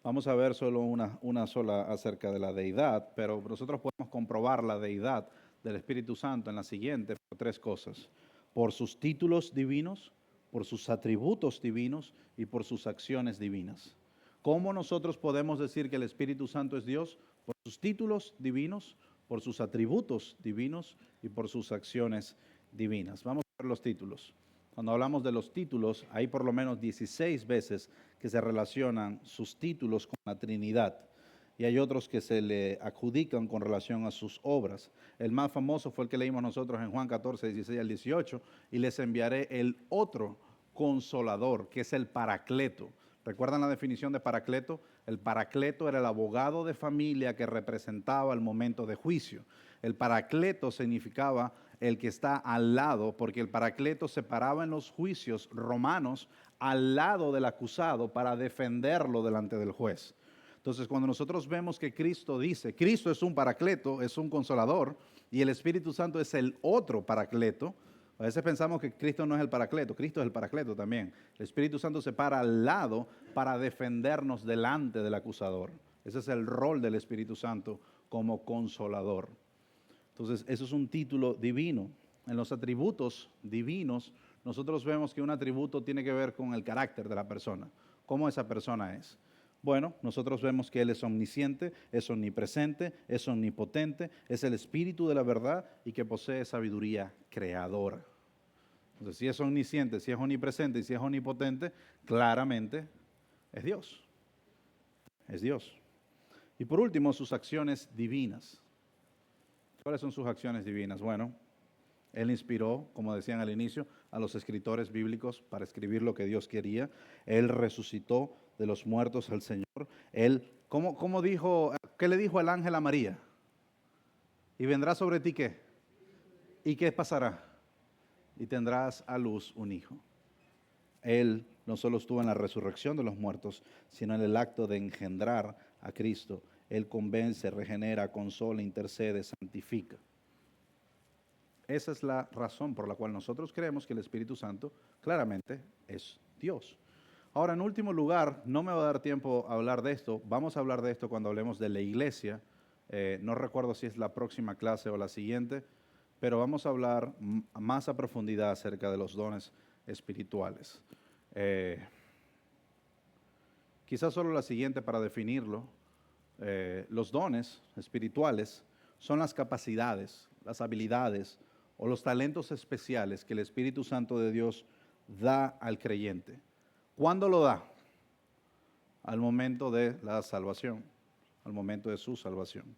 Vamos a ver solo una sola acerca de la deidad, pero nosotros podemos comprobar la deidad del Espíritu Santo en la siguiente, por 3 cosas. Por sus títulos divinos, por sus atributos divinos y por sus acciones divinas. ¿Cómo nosotros podemos decir que el Espíritu Santo es Dios? Por sus títulos divinos, por sus atributos divinos y por sus acciones divinas. Vamos a ver los títulos. Cuando hablamos de los títulos, hay por lo menos 16 veces que se relacionan sus títulos con la Trinidad. Y hay otros que se le adjudican con relación a sus obras. El más famoso fue el que leímos nosotros en Juan 14, 16 al 18, y les enviaré el otro consolador, que es el Paracleto. ¿Recuerdan la definición de Paracleto? El Paracleto era el abogado de familia que representaba el momento de juicio. El Paracleto significaba el que está al lado, porque el Paracleto se paraba en los juicios romanos al lado del acusado para defenderlo delante del juez. Entonces, cuando nosotros vemos que Cristo dice, Cristo es un Paracleto, es un consolador, y el Espíritu Santo es el otro Paracleto, a veces pensamos que Cristo no es el Paracleto, Cristo es el Paracleto también. El Espíritu Santo se para al lado para defendernos delante del acusador. Ese es el rol del Espíritu Santo como consolador. Entonces, eso es un título divino. En los atributos divinos, nosotros vemos que un atributo tiene que ver con el carácter de la persona, cómo esa persona es. Bueno, nosotros vemos que Él es omnisciente, es omnipresente, es omnipotente, es el Espíritu de la verdad y que posee sabiduría creadora. Entonces, si es omnisciente, si es omnipresente y si es omnipotente, claramente es Dios. Es Dios. Y por último, sus acciones divinas. ¿Cuáles son sus acciones divinas? Bueno, Él inspiró, como decían al inicio, a los escritores bíblicos para escribir lo que Dios quería. Él resucitó de los muertos al Señor. Él, ¿cómo dijo, qué le dijo el ángel a María? ¿Y vendrá sobre ti qué? ¿Y qué pasará? Y tendrás a luz un hijo. Él no solo estuvo en la resurrección de los muertos, sino en el acto de engendrar a Cristo. Él convence, regenera, consola, intercede, santifica. Esa es la razón por la cual nosotros creemos que el Espíritu Santo claramente es Dios. Ahora, en último lugar, no me va a dar tiempo a hablar de esto. Vamos a hablar de esto cuando hablemos de la iglesia. No recuerdo si es la próxima clase o la siguiente, pero vamos a hablar más a profundidad acerca de los dones espirituales. Quizás solo la siguiente para definirlo. Los dones espirituales son las capacidades, las habilidades o los talentos especiales que el Espíritu Santo de Dios da al creyente. ¿Cuándo lo da? Al momento de la salvación, al momento de su salvación.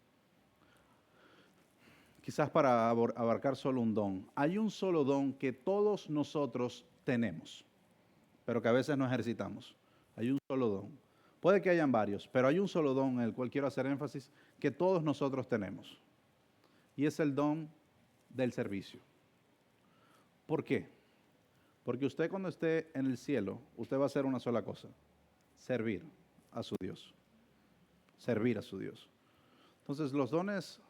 Quizás para abarcar solo un don. Hay un solo don que todos nosotros tenemos, pero que a veces no ejercitamos. Hay un solo don. Puede que hayan varios, pero hay un solo don en el cual quiero hacer énfasis que todos nosotros tenemos. Y es el don del servicio. ¿Por qué? Porque usted cuando esté en el cielo, usted va a hacer una sola cosa, servir a su Dios. Servir a su Dios. Entonces los dones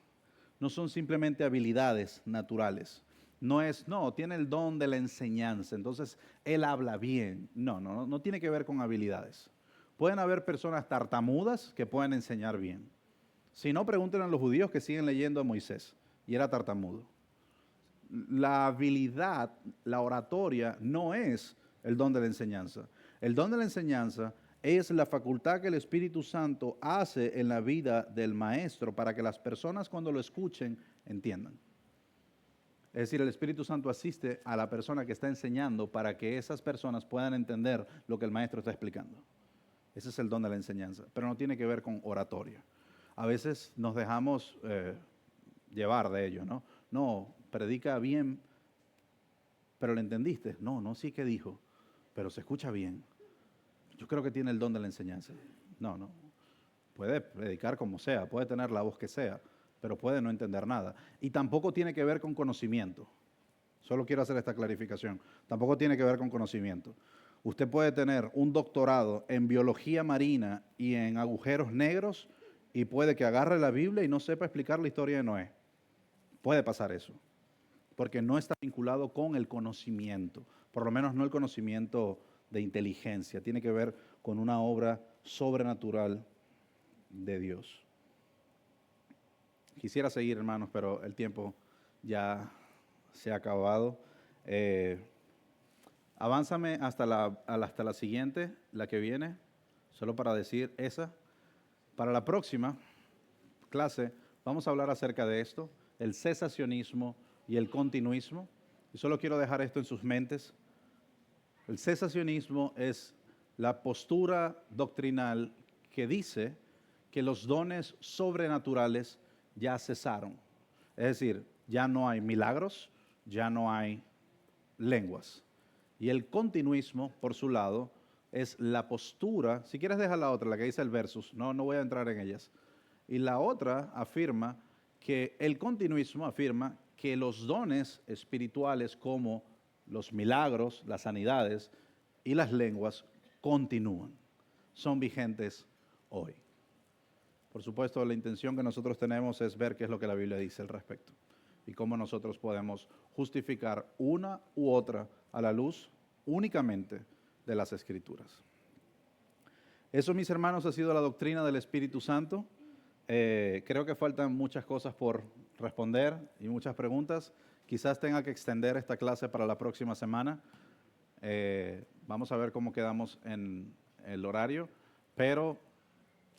no son simplemente habilidades naturales. No, tiene el don de la enseñanza, entonces él habla bien. No tiene que ver con habilidades. Pueden haber personas tartamudas que pueden enseñar bien. Si no, pregúntenle a los judíos que siguen leyendo a Moisés, y era tartamudo. La habilidad, la oratoria, no es el don de la enseñanza. El don de la enseñanza es la facultad que el Espíritu Santo hace en la vida del maestro para que las personas cuando lo escuchen entiendan. Es decir, el Espíritu Santo asiste a la persona que está enseñando para que esas personas puedan entender lo que el maestro está explicando. Ese es el don de la enseñanza, pero no tiene que ver con oratoria. A veces nos dejamos llevar de ello, ¿no? No, predica bien, pero ¿le entendiste? No, sí que dijo, pero se escucha bien. Yo creo que tiene el don de la enseñanza. No. Puede predicar como sea, puede tener la voz que sea, pero puede no entender nada. Y tampoco tiene que ver con conocimiento. Solo quiero hacer esta clarificación. Tampoco tiene que ver con conocimiento. Usted puede tener un doctorado en biología marina y en agujeros negros y puede que agarre la Biblia y no sepa explicar la historia de Noé. Puede pasar eso, porque no está vinculado con el conocimiento, por lo menos no el conocimiento de inteligencia, tiene que ver con una obra sobrenatural de Dios. Quisiera seguir, hermanos, pero el tiempo ya se ha acabado. Avánzame hasta la siguiente, la que viene, solo para decir esa. Para la próxima clase vamos a hablar acerca de esto, el cesacionismo y el continuismo. Y solo quiero dejar esto en sus mentes. El cesacionismo es la postura doctrinal que dice que los dones sobrenaturales ya cesaron. Es decir, ya no hay milagros, ya no hay lenguas. Y el continuismo, por su lado, es la postura, si quieres dejar la otra, la que dice el versus, no voy a entrar en ellas. Y la otra afirma que el continuismo afirma que los dones espirituales como los milagros, las sanidades y las lenguas continúan, son vigentes hoy. Por supuesto, la intención que nosotros tenemos es ver qué es lo que la Biblia dice al respecto y cómo nosotros podemos justificar una u otra a la luz únicamente de las Escrituras. Eso, mis hermanos, ha sido la doctrina del Espíritu Santo. Creo que faltan muchas cosas por responder y muchas preguntas. Quizás tenga que extender esta clase para la próxima semana. Vamos a ver cómo quedamos en el horario, pero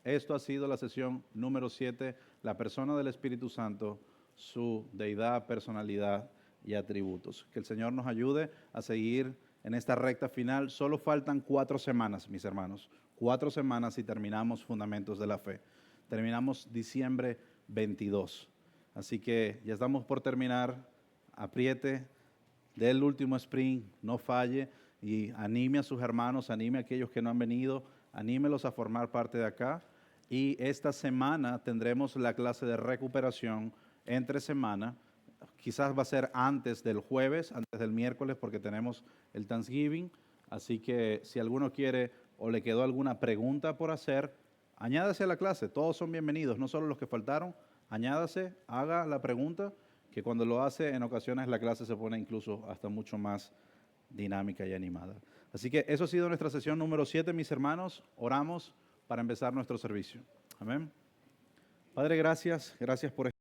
esto ha sido la sesión número 7, la persona del Espíritu Santo, su deidad, personalidad y atributos. Que el Señor nos ayude a seguir en esta recta final. Solo faltan 4 semanas, mis hermanos. 4 semanas y terminamos Fundamentos de la Fe. Terminamos diciembre 22. Así que ya estamos por terminar. Apriete, dé el último sprint, no falle y anime a sus hermanos, anime a aquellos que no han venido, anímelos a formar parte de acá. Y esta semana tendremos la clase de recuperación entre semana. Quizás va a ser antes del jueves, antes del miércoles, porque tenemos el Thanksgiving. Así que si alguno quiere o le quedó alguna pregunta por hacer, añádase a la clase. Todos son bienvenidos, no solo los que faltaron. Añádase, haga la pregunta, que cuando lo hace en ocasiones la clase se pone incluso hasta mucho más dinámica y animada. Así que eso ha sido nuestra sesión número 7, mis hermanos. Oramos para empezar nuestro servicio. Amén. Padre, gracias por